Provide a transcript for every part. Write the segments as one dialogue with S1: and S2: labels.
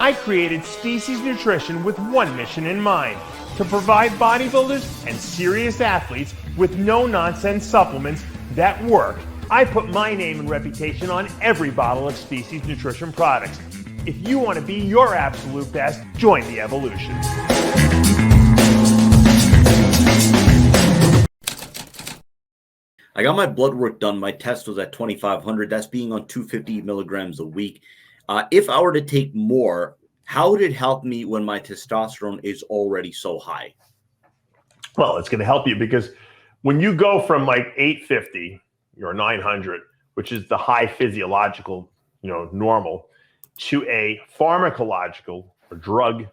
S1: I created Species Nutrition with one mission in mind: to provide bodybuilders and serious athletes with no-nonsense supplements that work. I put my name and reputation on every bottle of Species Nutrition products. If you want to be your absolute best, join the evolution.
S2: I got my blood work done. My test was at 2,500. That's being on 250 milligrams a week. If I were to take more, how would it help me when my testosterone is already so high?
S1: Well, it's going to help you because when you go from like 850 or 900, which is the high physiological, normal, to a pharmacological or drug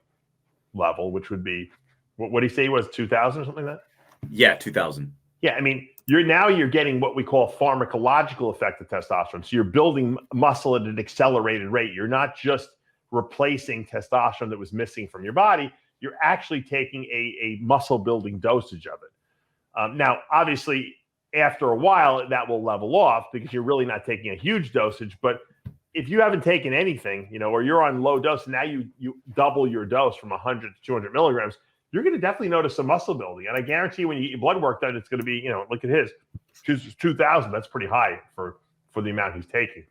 S1: level, which would be, what did he say was 2,000 or something like that?
S2: Yeah, 2,000.
S1: Yeah, I mean, you're getting what we call pharmacological effect of testosterone. So you're building muscle at an accelerated rate. You're not just replacing testosterone that was missing from your body. You're actually taking a muscle building dosage of it. Now, obviously, after a while, that will level off because you're really not taking a huge dosage. But if you haven't taken anything, or you're on low dose, and now you double your dose from 100 to 200 milligrams, you're going to definitely notice some muscle building. And I guarantee when you get your blood work done, it's going to be, look at his, 2,000. That's pretty high for the amount he's taking.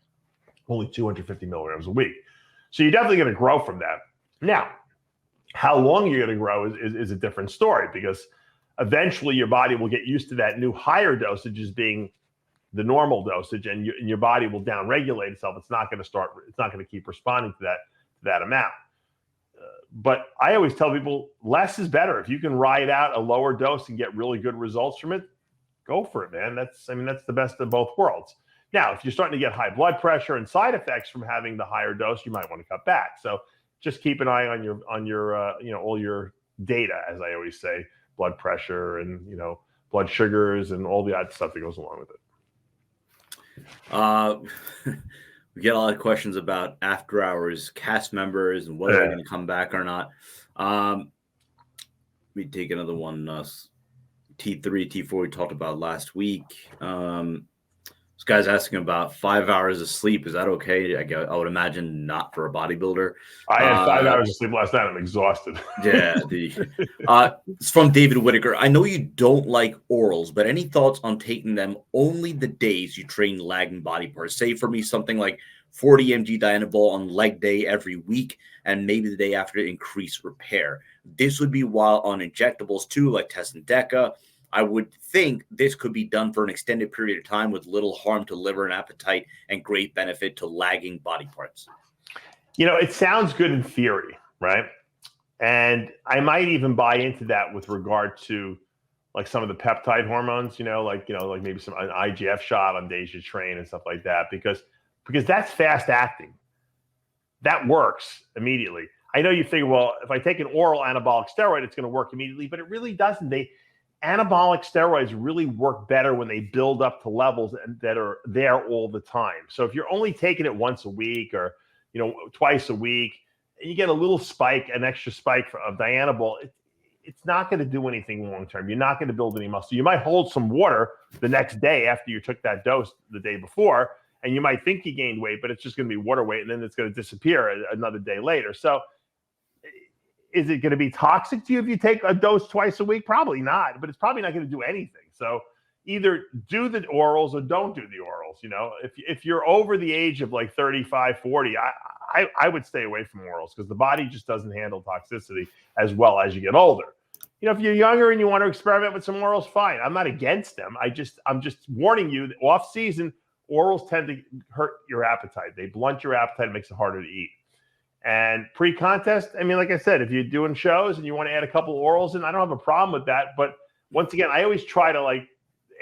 S1: Only 250 milligrams a week. So you're definitely going to grow from that. Now, how long you're going to grow is a different story, because eventually your body will get used to that new higher dosage as being the normal dosage, and your body will downregulate itself. It's not going to keep responding to that amount. But I always tell people less is better. If you can ride out a lower dose and get really good results from it, go for it, man. That's the best of both worlds. Now, if you're starting to get high blood pressure and side effects from having the higher dose, you might want to cut back. So just keep an eye on your all your data, as I always say, blood pressure and blood sugars and all the other stuff that goes along with it.
S2: We get a lot of questions about after hours cast members and whether they're going to come back or not. Let me take another one. T3, T4 we talked about last week. This guy's asking about 5 hours of sleep. Is that okay? I would imagine not for a bodybuilder.
S1: I had 5 hours of sleep last night. I'm exhausted.
S2: Yeah. It's from David Whitaker. I know you don't like orals, but any thoughts on taking them only the days you train lagging body parts? Say for me, something like 40 mg Dianabol on leg day every week, and maybe the day after to increase repair. This would be while on injectables too, like Test and Deca. I would think this could be done for an extended period of time with little harm to liver and appetite and great benefit to lagging body parts.
S1: It sounds good in theory, right? And I might even buy into that with regard to like some of the peptide hormones, like maybe an IGF shot on days you train and stuff like that, because that's fast acting. That works immediately. I know you figure, well, if I take an oral anabolic steroid, it's going to work immediately, but it really doesn't. Anabolic steroids really work better when they build up to levels that are there all the time. So if you're only taking it once a week or twice a week, and you get a little spike, an extra spike of Dianabol, it's not going to do anything long term. You're not going to build any muscle. You might hold some water the next day after you took that dose the day before, and you might think you gained weight, but it's just going to be water weight, and then it's going to disappear another day later. So is it going to be toxic to you if you take a dose twice a week? Probably not, but it's probably not going to do anything. So either do the orals or don't do the orals. If you're over the age of like 35, 40, I would stay away from orals because the body just doesn't handle toxicity as well as you get older. If you're younger and you want to experiment with some orals, fine. I'm not against them. I'm just warning you that off season, orals tend to hurt your appetite. They blunt your appetite. It makes it harder to eat. And pre-contest, like I said, if you're doing shows and you want to add a couple orals in, I don't have a problem with that. But once again, I always try to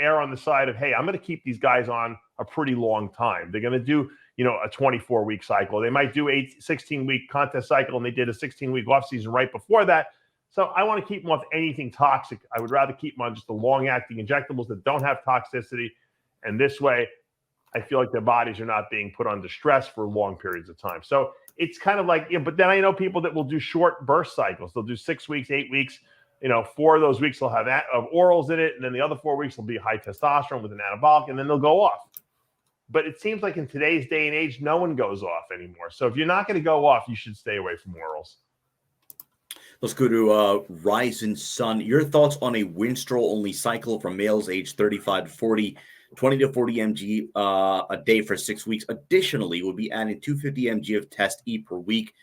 S1: err on the side of, hey, I'm going to keep these guys on a pretty long time. They're going to do, a 24-week cycle. They might do a 16-week contest cycle, and they did a 16-week off season right before that. So I want to keep them off anything toxic. I would rather keep them on just the long-acting injectables that don't have toxicity. And this way, I feel like their bodies are not being put under stress for long periods of time. So it's kind of like, but then I know people that will do short burst cycles. They'll do 6 weeks, 8 weeks. 4 of those weeks they'll have orals in it, and then the other 4 weeks will be high testosterone with an anabolic, and then they'll go off. But it seems like in today's day and age, no one goes off anymore. So if you're not going to go off, you should stay away from orals.
S2: Let's go to Ryzen Sun. Your thoughts on a Winstrol-only cycle for males aged 35 to 40, 20 to 40 mg a day for 6 weeks. Additionally, we'll be adding 250 mg of test E per week.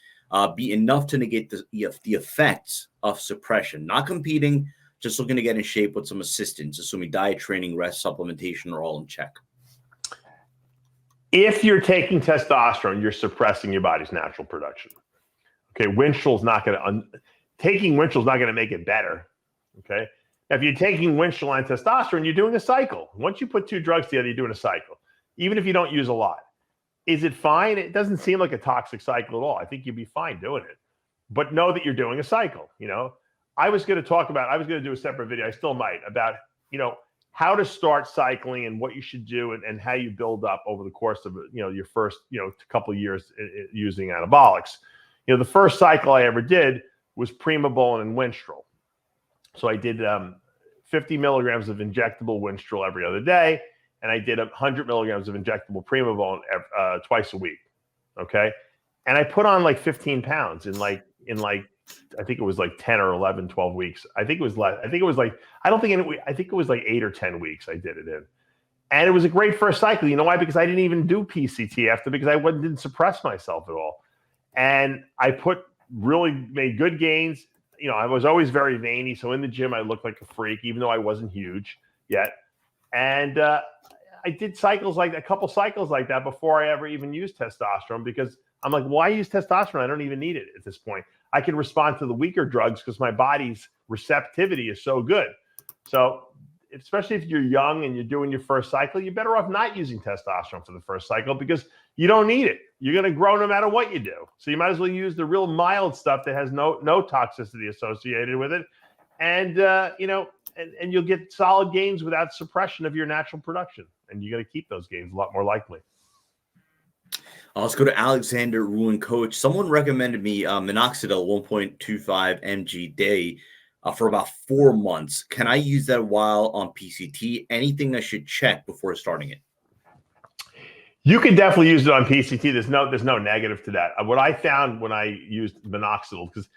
S2: Be enough to negate the effects of suppression. Not competing, just looking to get in shape with some assistance, assuming diet, training, rest, supplementation are all in check.
S1: If you're taking testosterone, you're suppressing your body's natural production. Okay, taking Winstrol is not going to make it better. Okay, now, if you're taking Winstrol and testosterone, you're doing a cycle. Once you put two drugs together, you're doing a cycle, even if you don't use a lot. Is it fine? It doesn't seem like a toxic cycle at all. I think you'd be fine doing it, but know that you're doing a cycle. I was going to do a separate video. I still might, about how to start cycling and what you should do and how you build up over the course of your first couple of years using anabolics. The first cycle I ever did was Primobolan and Winstrol. So I did 50 milligrams of injectable Winstrol every other day, and I did 100 milligrams of injectable Primobolan twice a week. Okay, and I put on like 15 pounds in like I think it was like 10 or 11, 12 weeks. I think it was less. I think it was like like 8 or 10 weeks I did it in. And it was a great first cycle. You know why? Because I didn't even do PCT after, because I didn't suppress myself at all. And I really made good gains. I was always very veiny. So in the gym, I looked like a freak, even though I wasn't huge yet. And I did a couple cycles like that before I ever even used testosterone, because I'm like, why use testosterone? I don't even need it at this point. I can respond to the weaker drugs because my body's receptivity is so good. So especially if you're young and you're doing your first cycle, you're better off not using testosterone for the first cycle, because you don't need it. You're going to grow no matter what you do. So you might as well use the real mild stuff that has no toxicity associated with it. And, and you'll get solid gains without suppression of your natural production. And you're going to keep those gains a lot more likely.
S2: Let's go to Alexander Ruin. Coach, someone recommended me minoxidil 1.25 mg day for about 4 months. Can I use that while on PCT? Anything I should check before starting it?
S1: You can definitely use it on PCT. There's no negative to that. What I found when I used minoxidil, because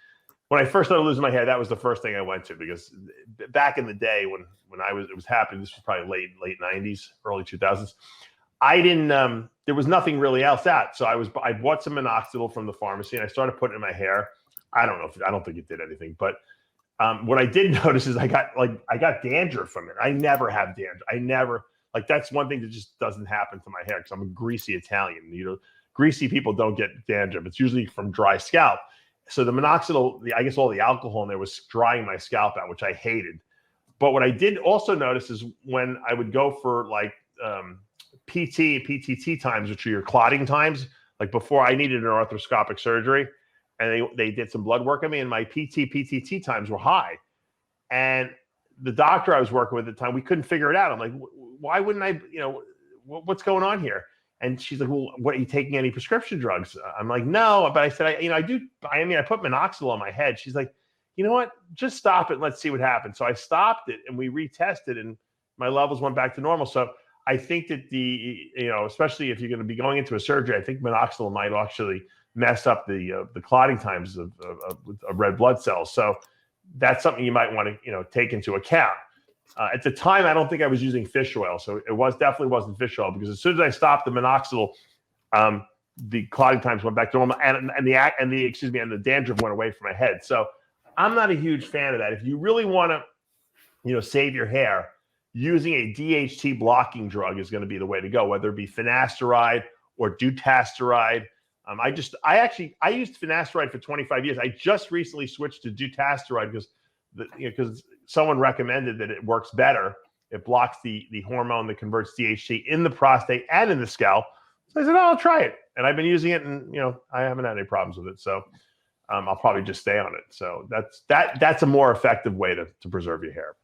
S1: when I first started losing my hair, that was the first thing I went to, because back in the day when it was happening, this was probably late 90s, early 2000s. I didn't, there was nothing really else out. So I bought some minoxidil from the pharmacy and I started putting it in my hair. I don't think it did anything, but what I did notice is I got dandruff from it. I never have dandruff. That's one thing that just doesn't happen to my hair, because I'm a greasy Italian. Greasy people don't get dandruff. It's usually from dry scalp. So the minoxidil, I guess all the alcohol in there was drying my scalp out, which I hated. But what I did also notice is when I would go for PTT times, which are your clotting times, like before I needed an arthroscopic surgery, and they did some blood work on me, and my PTT times were high. And the doctor I was working with at the time, we couldn't figure it out. I'm like, why wouldn't I, what's going on here? And she's like, well, what, are you taking any prescription drugs? I'm like, no, but I said, I put minoxidil on my head. She's like, you know what, just stop it and let's see what happens. So I stopped it and we retested and my levels went back to normal. So I think that especially if you're going to be going into a surgery, I think minoxidil might actually mess up the clotting times of red blood cells. So that's something you might want to, take into account. At the time, I don't think I was using fish oil. So it definitely wasn't fish oil, because as soon as I stopped the minoxidil, the clotting times went back to normal and the dandruff went away from my head. So I'm not a huge fan of that. If you really want to, save your hair, using a DHT blocking drug is going to be the way to go, whether it be finasteride or dutasteride. I used finasteride for 25 years. I just recently switched to dutasteride because someone recommended that it works better. It blocks the hormone that converts DHT in the prostate and in the scalp. So I said, I'll try it. And I've been using it, and I haven't had any problems with it. So I'll probably just stay on it. So that's a more effective way to preserve your hair.